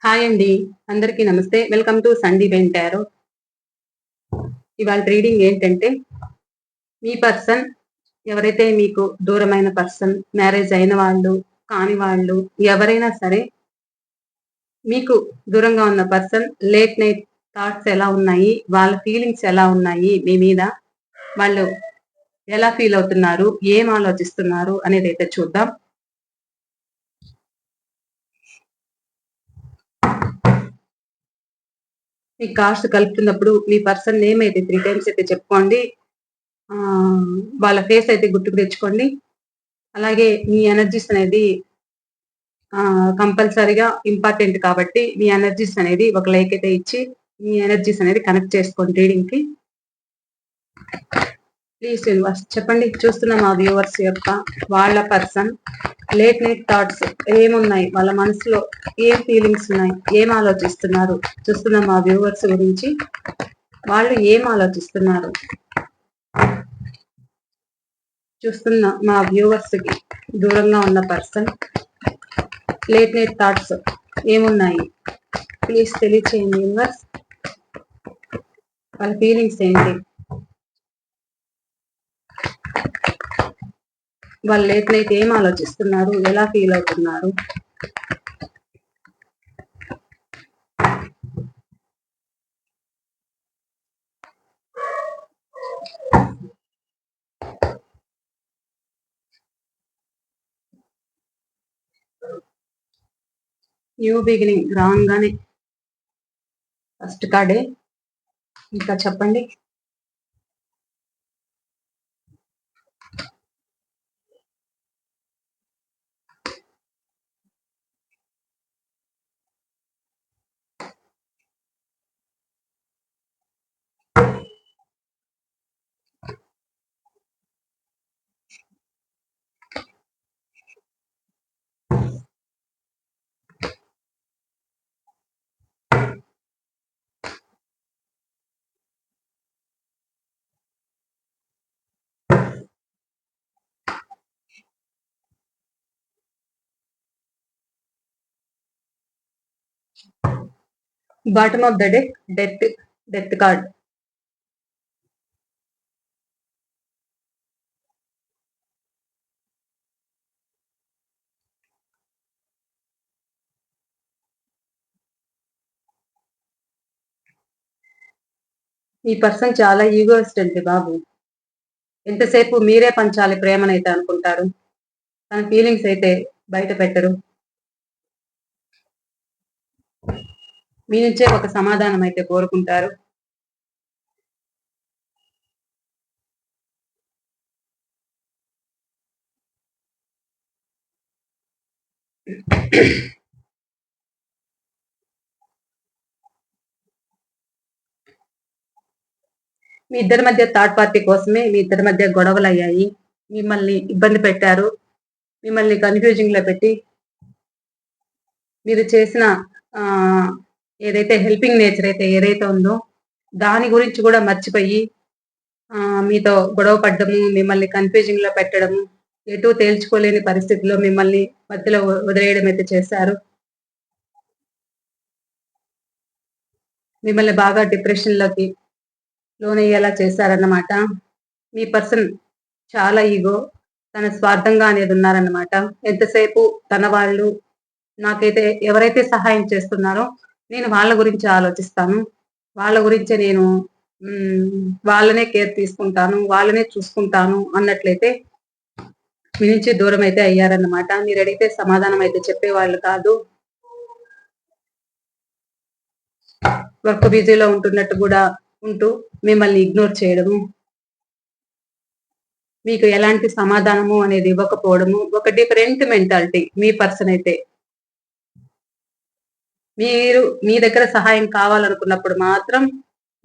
Hi అండి. అందరికీ నమస్తే. Welcome to Sandeep and tarot. ఇవాళ రీడింగ్ ఏంటంటే, మీ పర్సన్ ఎవరైతే మీకు దూరమైన పర్సన్, మ్యారేజ్ అయిన వాళ్ళు, కాని వాళ్ళు, ఎవరైనా సరే మీకు దూరంగా ఉన్న పర్సన్ లేట్ నైట్ థాట్స్ ఎలా ఉన్నాయి, వాళ్ళ ఫీలింగ్స్ ఎలా ఉన్నాయి మీ మీద, వాళ్ళు ఎలా ఫీల్ అవుతున్నారు, ఏం ఆలోచిస్తున్నారు అనేదైతే చూద్దాం. మీ కార్డ్స్ కలుపుతున్నప్పుడు మీ పర్సన్ నేమ్ అయితే 3 టైమ్స్ అయితే చెప్పుకోండి. వాళ్ళ ఫేస్ అయితే గుర్తుకు తెచ్చుకోండి. అలాగే మీ ఎనర్జీస్ అనేది కంపల్సరీగా ఇంపార్టెంట్ కాబట్టి మీ ఎనర్జీస్ అనేది ఒక లైక్ అయితే ఇచ్చి మీ ఎనర్జీస్ అనేది కనెక్ట్ చేసుకోండి రీడింగ్ కి. ప్లీజ్ యూనివర్స్ చెప్పండి, చూస్తున్న మా వ్యూవర్స్ యొక్క వాళ్ళ పర్సన్ లేట్ నైట్ థాట్స్ ఏమున్నాయి, వాళ్ళ మనసులో ఏం ఫీలింగ్స్ ఉన్నాయి, ఏం ఆలోచిస్తున్నారు, చూస్తున్న మా వ్యూవర్స్ గురించి వాళ్ళు ఏం ఆలోచిస్తున్నారు, చూస్తున్న మా వ్యూవర్స్ కి దూరంగా ఉన్న పర్సన్ లేట్ నైట్ థాట్స్ ఏమున్నాయి ప్లీజ్ తెలియచేయండి యూనివర్స్. వాళ్ళ ఫీలింగ్స్ ఏంటి, వాళ్ళు లేట్ నైట్ ఏం ఆలోచిస్తున్నారు, ఎలా ఫీల్ అవుతున్నారు. న్యూ బిగినింగ్ రాగానే ఫస్ట్ కార్డే. ఇంకా చెప్పండి. Bottom of the deck death card. ఈ పర్సన్ చాలా ఈగోయిస్ట్ అండి బాబు. ఎంతసేపు మీరే పంచాలి ప్రేమనైతే అనుకుంటారు, తన ఫీలింగ్స్ అయితే బయట పెట్టరు. మీ నుంచే ఒక సమాధానం అయితే కోరుకుంటారు. మీ ఇద్దరి మధ్య థర్డ్ పార్టీ కోసమే మీ ఇద్దరి మధ్య గొడవలు అయ్యాయి, మిమ్మల్ని ఇబ్బంది పెట్టారు, మిమ్మల్ని కన్ఫ్యూజింగ్ లో పెట్టి మీరు చేసిన ఏదైతే హెల్పింగ్ నేచర్ అయితే ఏదైతే ఉందో దాని గురించి కూడా మర్చిపోయి మీతో గొడవ పడ్డము, మిమ్మల్ని కన్ఫ్యూజింగ్ లో పెట్టడము, ఎటు తేల్చుకోలేని పరిస్థితిలో మిమ్మల్ని మధ్యలో వదిలేయడం అయితే చేశారు. మిమ్మల్ని బాగా డిప్రెషన్ లోకి లోనయ్యేలా చేశారన్నమాట. మీ పర్సన్ చాలా ఈగో, తన స్వార్థంగా అనేది ఉన్నారన్నమాట. ఎంతసేపు తన వాళ్ళు, నాకైతే ఎవరైతే సహాయం చేస్తున్నారో నేను వాళ్ళ గురించి ఆలోచిస్తాను, వాళ్ళ గురించే నేను వాళ్ళనే కేర్ తీసుకుంటాను, వాళ్ళనే చూసుకుంటాను అన్నట్లయితే మీ నుంచి దూరం అయితే అయ్యారన్నమాట. మీరు అడిగితే సమాధానం అయితే చెప్పేవాళ్ళు కాదు. వర్క్ బిజీలో ఉంటున్నట్టు కూడా ఉంటూ మిమ్మల్ని ఇగ్నోర్ చేయడము, మీకు ఎలాంటి సమాధానము అనేది ఇవ్వకపోవడము, ఒక డిఫరెంట్ మెంటాలిటీ మీ పర్సన్ అయితే. మీరు మీ దగ్గర సహాయం కావాలనుకున్నప్పుడు మాత్రం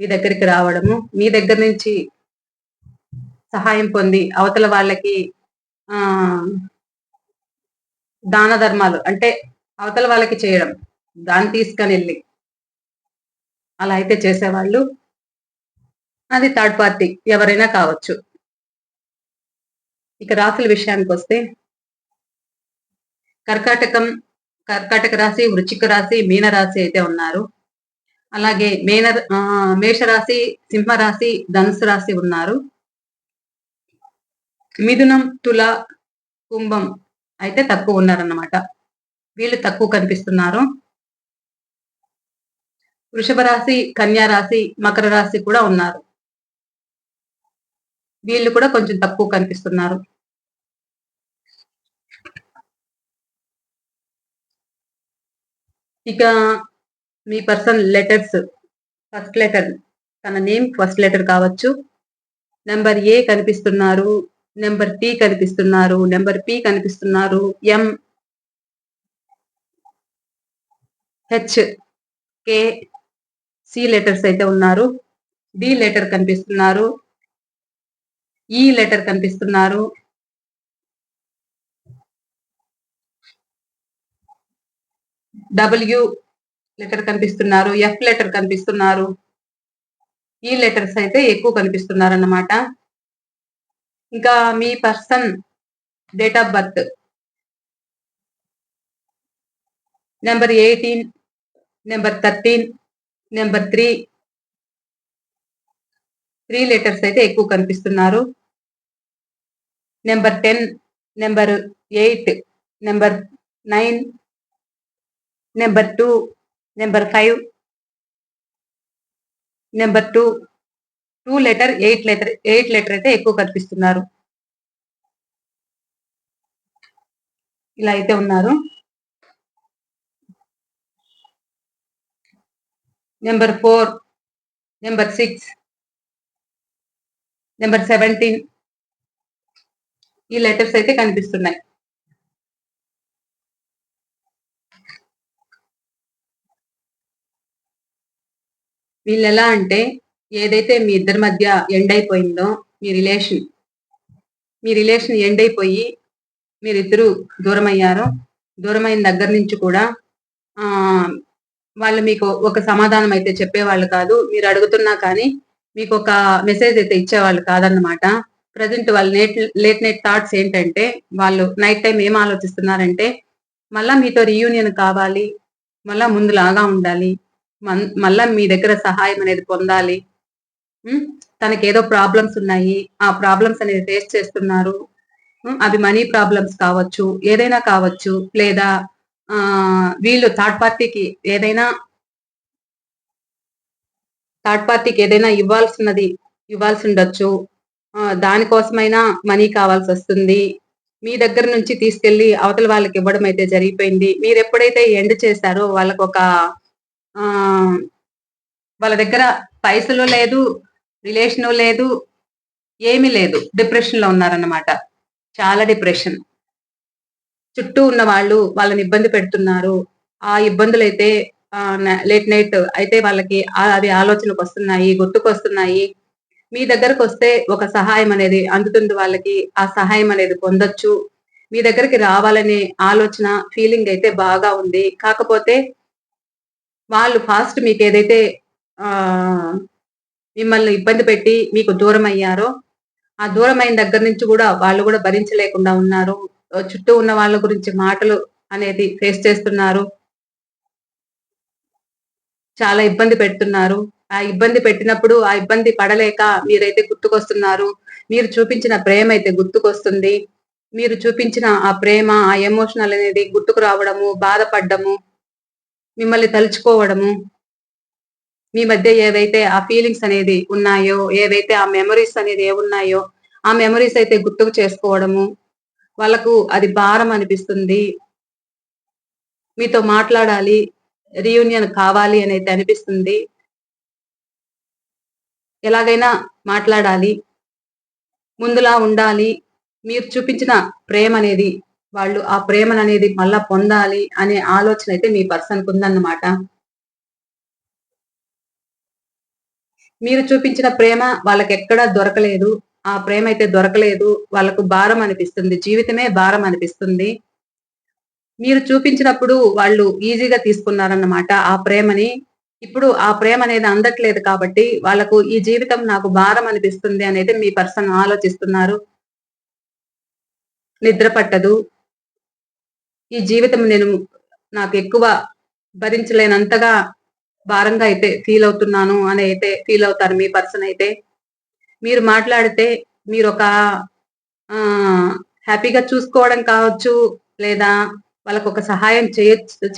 మీ దగ్గరికి రావడము, మీ దగ్గర నుంచి సహాయం పొంది అవతల వాళ్ళకి ఆ దాన ధర్మాలు అంటే అవతల వాళ్ళకి చేయడం, దాన్ని తీసుకొని వెళ్ళి అలా అయితే చేసేవాళ్ళు. అది థర్డ్ పార్టీ ఎవరైనా కావచ్చు. ఇక రాశుల విషయానికి వస్తే కర్కాటకం, కర్కాటక రాశి, వృశ్చిక రాశి, మీన రాశి అయితే ఉన్నారు. అలాగే మేషరాశి, సింహరాశి, ధనుసు రాశి ఉన్నారు. మిథునం, తుల, కుంభం అయితే తక్కువ ఉన్నారన్నమాట. వీళ్ళు తక్కువ కనిపిస్తున్నారు. వృషభ రాశి, కన్యా రాశి, మకర రాశి కూడా ఉన్నారు. వీళ్ళు కూడా కొంచెం తక్కువ కనిపిస్తున్నారు. ఇక మీ పర్సన్ లెటర్స్, ఫస్ట్ లెటర్, తన నేమ్ ఫస్ట్ లెటర్ కావచ్చు. నెంబర్ ఏ కనిపిస్తున్నారు, నెంబర్ టి కనిపిస్తున్నారు, నెంబర్ పి కనిపిస్తున్నారు, M, H, K, C letters అయితే ఉన్నారు. డి లెటర్ కనిపిస్తున్నారు, ఈ లెటర్ కనిపిస్తున్నారు, డబ్ల్యూ లెటర్ కనిపిస్తున్నారు, ఎఫ్ లెటర్ కనిపిస్తున్నారు. ఈ లెటర్స్ అయితే ఎక్కువ కనిపిస్తున్నారు అన్నమాట. ఇంకా మీ person date of birth number 18, number 13, number 3 letters అయితే ఎక్కువ కనిపిస్తున్నారు. Number 10, number 8, number 9, number 2, number 5, number 2 letter, 8 letter అయితే ఎక్కువ కనిపిస్తున్నారు. ఇలా అయితే ఉన్నారు. నెంబర్ 4, నెంబర్ 6, నెంబర్ 17 ఈ లెటర్స్ అయితే కనిపిస్తున్నాయి. వీళ్ళు ఎలా అంటే, ఏదైతే మీ ఇద్దరి మధ్య ఎండ్ అయిపోయిందో మీ రిలేషన్ ఎండ్ అయిపోయి మీరిద్దరూ దూరం అయ్యారో, దూరమైన దగ్గర నుంచి కూడా వాళ్ళు మీకు ఒక సమాధానం అయితే చెప్పేవాళ్ళు కాదు. మీరు అడుగుతున్నా కానీ మీకు ఒక మెసేజ్ అయితే ఇచ్చేవాళ్ళు కాదన్నమాట. ప్రజెంట్ వాళ్ళ లేట్ నైట్ థాట్స్ ఏంటంటే, వాళ్ళు నైట్ టైం ఏం ఆలోచిస్తున్నారంటే, మళ్ళా మీతో రీయూనియన్ కావాలి, మళ్ళా ముందులాగా ఉండాలి, మళ్ళా మీ దగ్గర సహాయం అనేది పొందాలి. తనకేదో ప్రాబ్లమ్స్ ఉన్నాయి, ఆ ప్రాబ్లమ్స్ అనేది ఫేస్ చేస్తున్నారు. అవి మనీ ప్రాబ్లమ్స్ కావచ్చు, ఏదైనా కావచ్చు, లేదా వీళ్ళు థర్డ్ పార్టీకి ఏదైనా ఇవ్వాల్సి ఉండొచ్చు. దానికోసమైనా మనీ కావాల్సి వస్తుంది. మీ దగ్గర నుంచి తీసుకెళ్లి అవతల వాళ్ళకి ఇవ్వడం అయితే జరిగిపోయింది. మీరు ఎప్పుడైతే ఎండ్ చేశారో వాళ్ళ దగ్గర పైసలు లేదు, రిలేషను లేదు, ఏమీ లేదు. డిప్రెషన్ లో ఉన్నారన్నమాట. చాలా డిప్రెషన్. చుట్టూ ఉన్న వాళ్ళు వాళ్ళని ఇబ్బంది పెడుతున్నారు. ఆ ఇబ్బందులైతే లేట్ నైట్ అయితే వాళ్ళకి అది ఆలోచనకు వస్తున్నాయి, గుర్తుకొస్తున్నాయి. మీ దగ్గరకు వస్తే ఒక సహాయం అనేది అందుతుంది వాళ్ళకి. ఆ సహాయం అనేది పొందొచ్చు. మీ దగ్గరికి రావాలనే ఆలోచన, ఫీలింగ్ అయితే బాగా ఉంది. కాకపోతే వాళ్ళు ఫాస్ట్ మీకేదైతే మిమ్మల్ని ఇబ్బంది పెట్టి మీకు దూరం అయ్యారో, ఆ దూరమైన దగ్గర నుంచి కూడా వాళ్ళు కూడా భరించలేకుండా ఉన్నారు. చుట్టూ ఉన్న వాళ్ళ గురించి మాటలు అనేది ఫేస్ చేస్తున్నారు. చాలా ఇబ్బంది పెడుతున్నారు. ఆ ఇబ్బంది పెట్టినప్పుడు ఆ ఇబ్బంది పడలేక మీరైతే గుర్తుకొస్తున్నారు. మీరు చూపించిన ప్రేమ అయితే గుర్తుకొస్తుంది. మీరు చూపించిన ఆ ప్రేమ, ఆ ఎమోషనల్ అనేది గుర్తుకు రావడము, బాధపడ్డము, మిమ్మల్ని తలుచుకోవడము, మీ మధ్య ఏవైతే ఆ ఫీలింగ్స్ అనేది ఉన్నాయో, ఏవైతే ఆ మెమరీస్ అనేది ఏవున్నాయో, ఆ మెమరీస్ అయితే గుర్తుకు చేసుకోవడము, వాళ్ళకు అది భారం అనిపిస్తుంది. మీతో మాట్లాడాలి, రీయూనియన్ కావాలి అని అయితే అనిపిస్తుంది. ఎలాగైనా మాట్లాడాలి, ముందులా ఉండాలి. మీరు చూపించిన ప్రేమ అనేది వాళ్ళు ఆ ప్రేమననేది మళ్ళా పొందాలి అనే ఆలోచన అయితే మీ పర్సన్‌కి ఉందన్నమాట. మీరు చూపించిన ప్రేమ వాళ్ళకెక్కడా దొరకలేదు. ఆ ప్రేమ అయితే దొరకలేదు. వాళ్ళకు భారం అనిపిస్తుంది. జీవితమే భారం అనిపిస్తుంది. మీరు చూపించినప్పుడు వాళ్ళు ఈజీగా తీసుకున్నారన్నమాట ఆ ప్రేమని. ఇప్పుడు ఆ ప్రేమ అనేది అందట్లేదు కాబట్టి వాళ్ళకు ఈ జీవితం నాకు భారం అనిపిస్తుంది అనేది మీ పర్సన్ ఆలోచిస్తున్నారు. నిద్ర పట్టదు. ఈ జీవితం నాకెక్కువ భరించలేనంతగా భారంగా అయితే ఫీల్ అవుతున్నాను అని అయితే ఫీల్ అవుతారు మీ పర్సన్ అయితే. మీరు మాట్లాడితే మీరొక హ్యాపీగా చూసుకోవడం కావచ్చు, లేదా వాళ్ళకొక సహాయం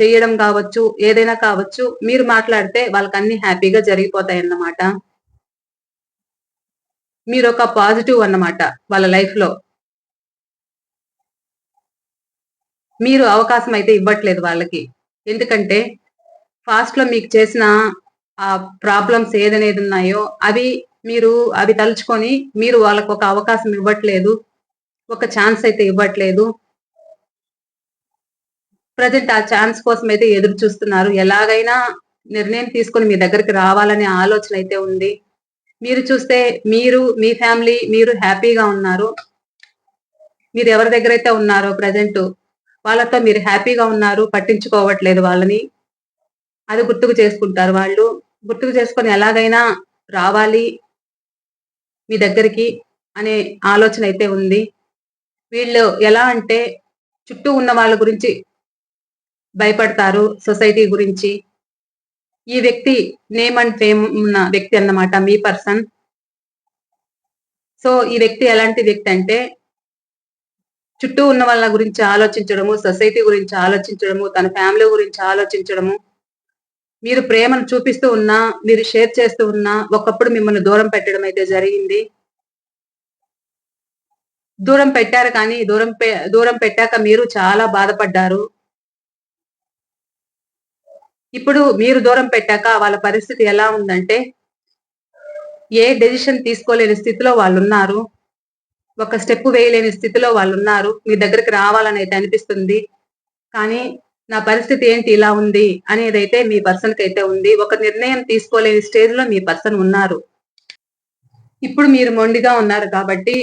చేయడం కావచ్చు, ఏదైనా కావచ్చు. మీరు మాట్లాడితే వాళ్ళకన్నీ హ్యాపీగా జరిగిపోతాయన్నమాట. మీరొక పాజిటివ్ అన్నమాట వాళ్ళ లైఫ్‌లో. మీరు అవకాశం అయితే ఇవ్వట్లేదు వాళ్ళకి. ఎందుకంటే పాస్ట్‌లో మీకు చేసిన ప్రాబ్లమ్స్ ఏదనేదున్నాయో మీరు అవి తలుచుకొని మీరు వాళ్ళకొక అవకాశం ఇవ్వట్లేదు. ఒక ఛాన్స్ అయితే ఇవ్వట్లేదు. ప్రెజెంట్ ఆ ఛాన్స్ కోసమైతే ఎదురు చూస్తున్నారు. ఎలాగైనా నిర్ణయం తీసుకొని మీ దగ్గరికి రావాలనే ఆలోచన అయితే ఉంది. మీరు చూస్తే మీ ఫ్యామిలీ మీరు హ్యాపీగా ఉన్నారు. మీరు ఎవరి దగ్గరైతే ఉన్నారో ప్రెజెంటు వాళ్ళతో మీరు హ్యాపీగా ఉన్నారు. పట్టించుకోవట్లేదు వాళ్ళని. అది గుర్తుకు చేసుకుంటారు వాళ్ళు. గుర్తుకు చేసుకొని ఎలాగైనా రావాలి మీ దగ్గరికి అనే ఆలోచన అయితే ఉంది. వీళ్ళు ఎలా అంటే చుట్టూ ఉన్న వాళ్ళ గురించి భయపడతారు. సొసైటీ గురించి. ఈ వ్యక్తి నేమ్ అండ్ ఫేమ్ ఉన్న వ్యక్తి అన్నమాట మీ పర్సన్. సో, ఈ వ్యక్తి ఎలాంటి వ్యక్తి అంటే చుట్టూ ఉన్న వాళ్ళ గురించి ఆలోచించడము, సొసైటీ గురించి ఆలోచించడము, తన ఫ్యామిలీ గురించి ఆలోచించడము. మీరు ప్రేమను చూపిస్తూ ఉన్నా, మీరు షేర్ చేస్తూ ఉన్నా, ఒకప్పుడు మిమ్మల్ని దూరం పెట్టడం అయితే జరిగింది. దూరం పెట్టారు కానీ, దూరం పెట్టాక మీరు చాలా బాధపడ్డారు. ఇప్పుడు మీరు దూరం పెట్టాక వాళ్ళ పరిస్థితి ఎలా ఉందంటే, ఏ డెసిషన్ తీసుకోలేని స్థితిలో వాళ్ళున్నారు. ఒక స్టెప్ వేయలేని స్థితిలో వాళ్ళున్నారు. మీ దగ్గరికి రావాలనైతే అనిపిస్తుంది. కానీ, నా పరిస్థితి ఏంటి ఇలా ఉంది అనేదైతే మీ పర్సన్‌కైతే ఉంది. ఒక నిర్ణయం తీసుకోలేని స్టేజ్‌లో మీ పర్సన్ ఉన్నారు. ఇప్పుడు మీరు మొండిగా ఉన్నారు కాబట్టి,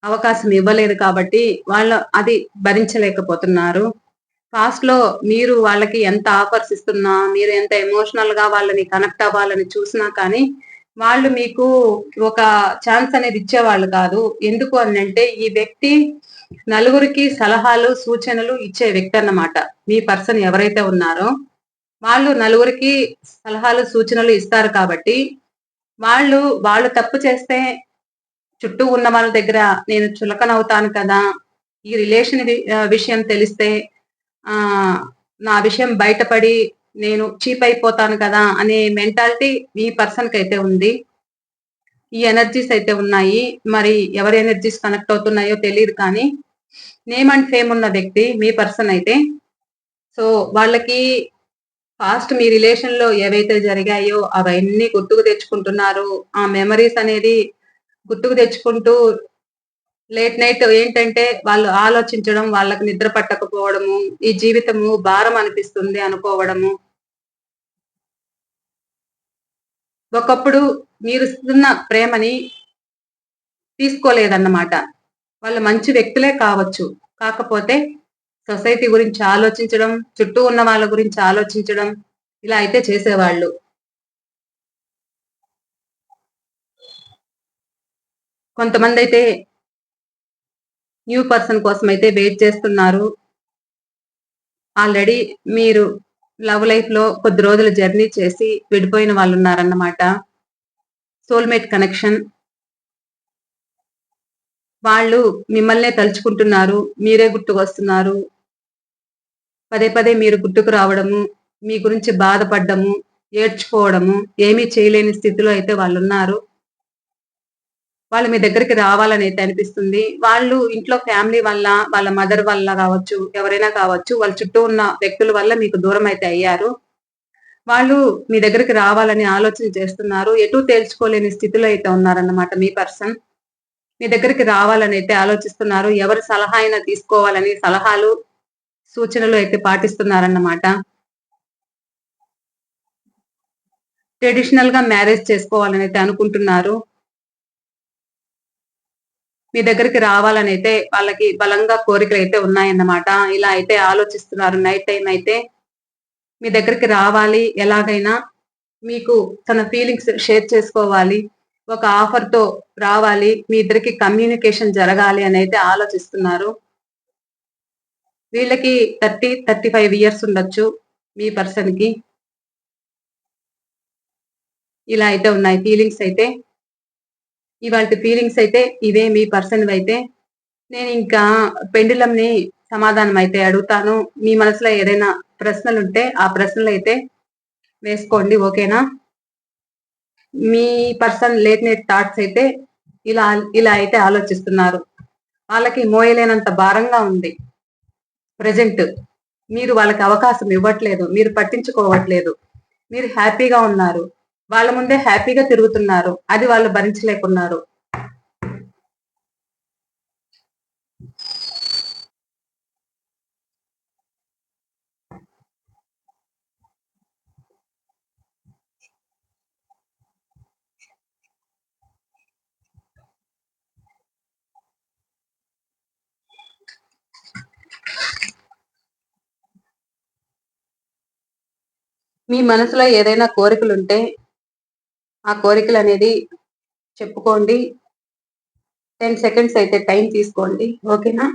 అవకాశం ఇవ్వలేదు కాబట్టి, వాళ్ళు అది భరించలేకపోతున్నారు. పాస్ట్‌లో మీరు వాళ్ళకి ఎంత ఆఫర్స్ ఇస్తున్నా, మీరు ఎంత ఎమోషనల్‌గా వాళ్ళని కనెక్ట్ అవ్వాలని చూసినా కానీ, వాళ్ళు మీకు ఒక ఛాన్స్ అనేది ఇచ్చేవాళ్ళు కాదు. ఎందుకు అనంటే, ఈ వ్యక్తి నలుగురికి సలహాలు, సూచనలు ఇచ్చే వ్యక్తి అన్నమాట. మీ పర్సన్ ఎవరైతే ఉన్నారో, వాళ్ళు నలుగురికి సలహాలు, సూచనలు ఇస్తారు కాబట్టి, వాళ్ళు తప్పు చేస్తే చుట్టూ ఉన్న వాళ్ళ దగ్గర నేను చులకనవుతాను కదా! ఈ విషయం తెలిస్తే ఆహ్, నా విషయం బయటపడి నేను చీప్ అయిపోతాను కదా! అనే మెంటాలిటీ ఈ పర్సన్‌కైతే ఉంది. ఈ ఎనర్జీస్ అయితే ఉన్నాయి. మరి ఎవరి ఎనర్జీస్ కనెక్ట్ అవుతున్నాయో తెలీదు కానీ, నేమ్ అండ్ ఫేమ్ ఉన్న వ్యక్తి మీ పర్సన్ అయితే. సో, వాళ్ళకి పాస్ట్ మీ రిలేషన్‌లో ఏవైతే జరిగాయో అవన్నీ గుర్తుకు తెచ్చుకుంటున్నారు. ఆ మెమోరీస్ అనేది గుర్తుకు తెచ్చుకుంటూ లేట్ నైట్ ఏంటంటే వాళ్ళు ఆలోచించడం, వాళ్ళకి నిద్ర పట్టకపోవడము, ఈ జీవితము భారం అనిపిస్తుంది అనుకోవడము. ఒకప్పుడు మీరిస్తున్న ప్రేమని తీసుకోలేదన్నమాట. వాళ్ళు మంచి వ్యక్తులే కావచ్చు. కాకపోతే సొసైటీ గురించి ఆలోచించడం, చుట్టూ ఉన్న వాళ్ళ గురించి ఆలోచించడం, ఇలా అయితే చేసేవాళ్ళు. కొంతమందైతే న్యూ పర్సన్ కోసమయితే వెయిట్ చేస్తున్నారు. ఆల్రెడీ మీరు లవ్ లైఫ్‌లో కొద్ది రోజులు జర్నీ చేసి విడిపోయిన వాళ్ళున్నారన్నమాట. Soulmate connection. వాళ్ళు మిమ్మల్నే తలుచుకుంటున్నారు. మీరే గుర్తుకొస్తున్నారు. పదే పదే మీరు గుర్తుకు రావడము, మీ గురించి బాధపడ్డము, ఏడ్చుకోవడము, ఏమీ చేయలేని స్థితిలో అయితే వాళ్ళున్నారు. వాళ్ళు మీ దగ్గరికి రావాలనైతే అనిపిస్తుంది. వాళ్ళు ఇంట్లో ఫ్యామిలీ వల్ల, వాళ్ళ మదర్ వల్ల గావచ్చు, ఎవరైనా కావచ్చు, వాళ్ళ చుట్టూ ఉన్న వ్యక్తుల వల్ల మీకు దూరమైతే అయ్యారు. వాళ్ళు మీ దగ్గరికి రావాలని ఆలోచన చేస్తున్నారు. ఎటూ తేల్చుకోలేని స్థితిలో అయితే ఉన్నారన్నమాట మీ పర్సన్. మీ దగ్గరికి రావాలనైతే ఆలోచిస్తున్నారు. ఎవరి సలహా అయినా తీసుకోవాలని సలహాలు, సూచనలు అయితే పాటిస్తున్నారన్నమాట. ట్రెడిషనల్‌గా మ్యారేజ్ చేసుకోవాలనైతే అనుకుంటున్నారు. మీ దగ్గరికి రావాలనైతే వాళ్ళకి బలంగా కోరికలైతే ఉన్నాయన్నమాట. ఇలా అయితే ఆలోచిస్తున్నారు నైట్ టైమ్ అయితే. మీ దగ్గరికి రావాలి ఎలాగైనా. మీకు తన ఫీలింగ్స్ షేర్ చేసుకోవాలి. ఒక ఆఫర్‌తో రావాలి. మీ ఇద్దరికి కమ్యూనికేషన్ జరగాలి అనైతే ఆలోచిస్తున్నారు. వీళ్ళకి 30-35 ఇయర్స్ ఉండొచ్చు మీ పర్సన్‌కి. ఇలా అయితే ఉన్నాయి ఫీలింగ్స్ అయితే. ఇవాల్టి ఫీలింగ్స్ అయితే ఇవే మీ పర్సన్‌వైతే. నేనింకా పెండులంని సమాధానం అయితే అడుగుతాను. మీ మనసులో ఏదైనా ప్రశ్నలుంటే ఆ ప్రశ్నలైతే వేసుకోండి. ఓకేనా? మీ పర్సన్ లేట్ నైట్ థాట్స్ అయితే ఇలా ఇలా అయితే ఆలోచిస్తున్నారు. వాళ్ళకి మోయలేనంత భారంగా ఉంది. ప్రెజెంట్. మీరు వాళ్ళకి అవకాశం ఇవ్వట్లేదు. మీరు పట్టించుకోవట్లేదు. మీరు హ్యాపీగా ఉన్నారు. వాళ్ళ ముందే హ్యాపీగా తిరుగుతున్నారు. అది వాళ్ళు భరించలేకున్నారు. మీ మనసులో ఏదైనా కోరికలుంటే ఆ కోరికలనేది చెప్పుకోండి. 10 సెకండ్స్ అయితే టైం తీసుకోండి. ఓకేనా?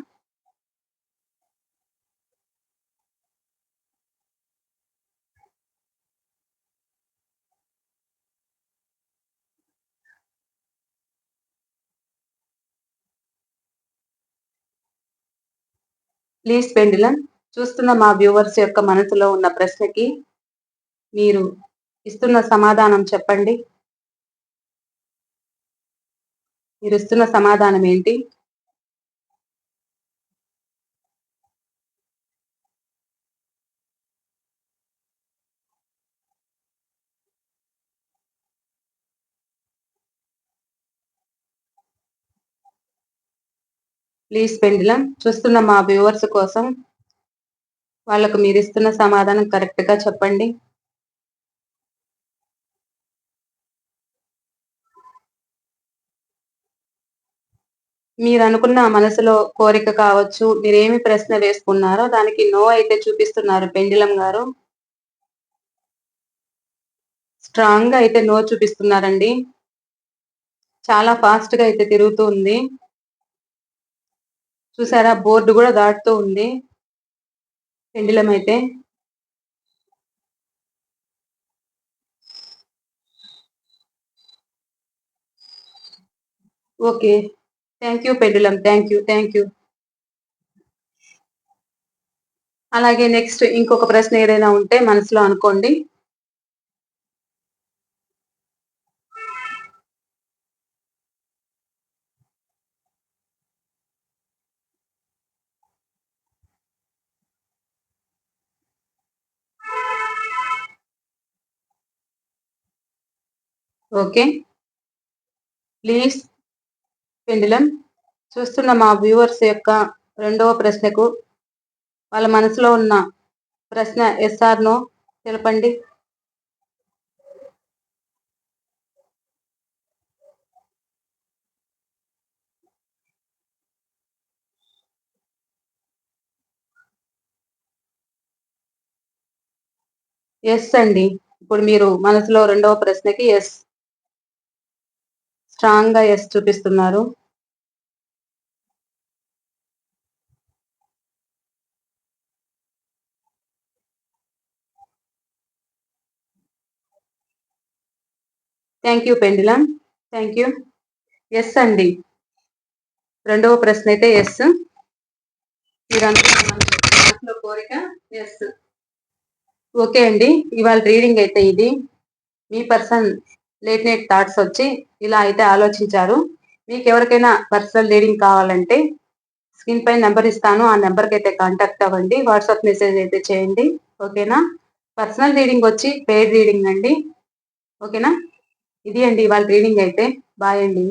ప్లీజ్ పెండులమ్ చూస్తున్న మా వ్యూవర్స్ యొక్క మనసులో ఉన్న ప్రశ్నకి మీరు ఇస్తున్న సమాధానం చెప్పండి. మీరిస్తున్న సమాధానం ఏంటి? ప్లీజ్ పెండులమ్ చూస్తున్న మా వ్యూవర్స్ కోసం వాళ్ళకు మీరిస్తున్న సమాధానం కరెక్ట్‌గా చెప్పండి. మీరనుకున్న మనసులో కోరిక కావచ్చు, మీరేమి ప్రశ్న వేసుకున్నారో దానికి నో అయితే చూపిస్తున్నారు పెండులమ్ గారు. స్ట్రాంగ్‌గా అయితే నో చూపిస్తున్నారండి. చాలా ఫాస్ట్‌గా అయితే తిరుగుతూ ఉంది. చూసారా బోర్డ్ గూడా దాటుతూ ఉంది. పెండులమ్ అయితే. Okay. Thank you pendulum. Thank you. Thank you. అలాగే నెక్స్ట్ ఇంకొక ప్రశ్న ఏదైనా ఉంటే మనసులో అనుకోండి. ఓకే. ప్లీజ్ పెండులమ్ చూస్తున్న మా వ్యూవర్స్ యొక్క రెండవ ప్రశ్నకు వాళ్ళ మనసులో ఉన్న ప్రశ్న యెస్ ఆర్ నో తెలపండి. యెస్ అండి. ఇప్పుడు మీరు మనసులో రెండవ ప్రశ్నకి యెస్. స్ట్రాంగ్‌గా యెస్ చూపిస్తున్నారు. Thank you pendulum. Thank you. Yes అండి. రెండవ ప్రశ్న అయితే యెస్. మీరనుకున్న మనసులో కోరిక యెస్. ఓకే అండి. ఇవాళ రీడింగ్ అయితే ఇది. మీ పర్సన్ లేట్ నైట్ థాట్స్ వచ్చి ఇలా అయితే ఆలోచించారు. మీకెవరికైనా పర్సనల్ రీడింగ్ కావాలంటే స్క్రీన్ పైన నంబర్ ఇస్తాను. ఆ నంబర్‌కి అయితే కాంటాక్ట్ అవ్వండి. వాట్సాప్ మెసేజ్ అయితే చేయండి. ఓకేనా? పర్సనల్ రీడింగ్ వచ్చి పెయిడ్ రీడింగ్ అండి. ఓకేనా? ఇది అండి ఇవాళ రీడింగ్ అయితే. బాయ్ అండి.